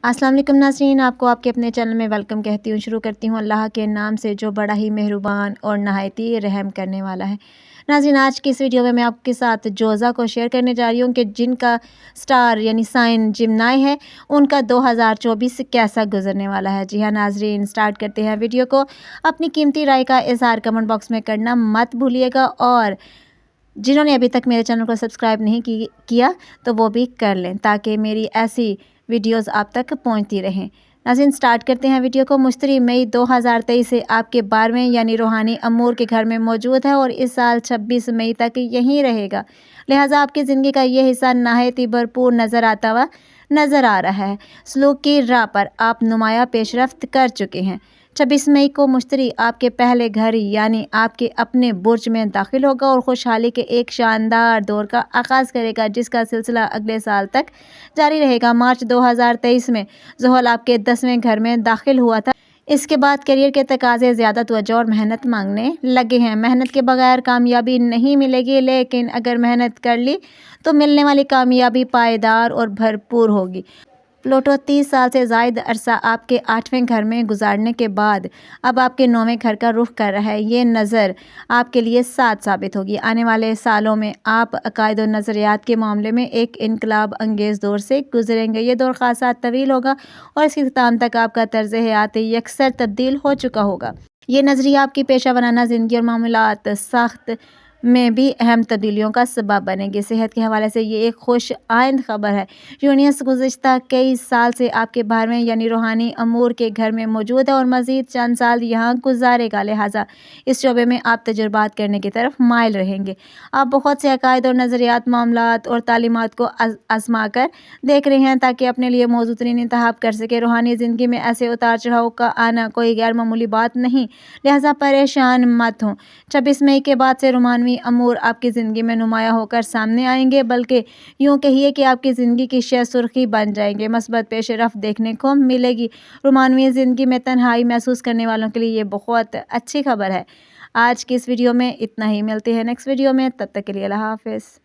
अस्सलाम वालेकुम नाज़रीन, आपको आपके अपने चैनल में वेलकम कहती हूँ। शुरू करती हूँ अल्लाह के नाम से जो बड़ा ही मेहरबान और नहायत ही रहम करने वाला है। नाज़रीन, आज की इस वीडियो में मैं आपके साथ जोज़ा को शेयर करने जा रही हूँ कि जिनका स्टार यानी साइन जिमनाई है, उनका 2024 कैसा गुजरने वाला है। जी हाँ नाज़रीन, स्टार्ट करते हैं वीडियो को। अपनी कीमती राय का इज़हार कमेंट बॉक्स में करना मत भूलिएगा और जिन्होंने अभी तक मेरे चैनल को सब्सक्राइब नहीं किया तो वो भी कर लें ताकि मेरी ऐसी वीडियोस आप तक पहुंचती रहें। नाज़रीन, स्टार्ट करते हैं वीडियो को। मुश्तरी मई 2023 से आपके 12वें यानी रूहानी अमूर के घर में मौजूद है और इस साल 26 मई तक यहीं रहेगा। लिहाजा आपकी ज़िंदगी का ये हिस्सा नहायत ही भरपूर नज़र आ रहा है। सलूक की राह पर आप नुमाया पेशरफ्त कर चुके हैं। 26 मई को मुश्तरी आपके पहले घर यानी आपके अपने बुर्ज में दाखिल होगा और खुशहाली के एक शानदार दौर का आगाज़ करेगा, जिसका सिलसिला अगले साल तक जारी रहेगा। मार्च 2023 में ज़ुहल आपके 10वें घर में दाखिल हुआ था। इसके बाद करियर के तकाज़े ज़्यादा तवज्जो और मेहनत मांगने लगे हैं। मेहनत के बगैर कामयाबी नहीं मिलेगी, लेकिन अगर मेहनत कर ली तो मिलने वाली कामयाबी पायदार और भरपूर होगी। प्लूटो 30 साल से ज़ायद अरसा आपके 8वें घर में गुजारने के बाद अब आपके 9वें घर का रुख कर रहा है। ये नज़र आपके लिए साथ साबित होगी। आने वाले सालों में आप अकायद और नज़रियात के मामले में एक इनकलाब अंगेज़ दौर से गुजरेंगे। ये दौर ख़ासा तवील होगा और इसके अख्ताम तक आपका तर्ज़ हयात यकसर तब्दील हो चुका होगा। ये नज़रिया आपकी पेशा वराना ज़िंदगी और मामलात साख्त में भी अहम तब्दीलियों का सबब बनेगी। सेहत के हवाले से ये एक खुश आइंद खबर है। यूनियस गुज़िश्ता कई साल से आपके 12वें यानी रूहानी अमूर के घर में मौजूद है और मज़ीद चंद साल यहाँ गुजारेगा। लिहाजा इस शोबे में आप तजुर्बात करने की तरफ माइल रहेंगे। आप बहुत से अकायद और नज़रियात, मामलात और तालीमात को आजमा कर देख रहे हैं ताकि अपने लिए मौजूद तरीन इंतखाब कर सके। रूहानी ज़िंदगी में ऐसे उतार चढ़ाव का आना कोई गैर मामूली बात नहीं, लिहाजा परेशान मत हों। 26 मई के बाद से रूहानी अमूर आपकी ज़िंदगी में नुमाया होकर सामने आएंगे, बल्कि यूँ कहिए कि आपकी ज़िंदगी की शह सुर्खी बन जाएंगे। मस्बत पेशरफ देखने को मिलेगी। रोमानवी ज़िंदगी में तन्हाई महसूस करने वालों के लिए ये बहुत अच्छी खबर है। आज की इस वीडियो में इतना ही। मिलते हैं नेक्स्ट वीडियो में, तब तक के लिए अल्लाह हाफ़िज़।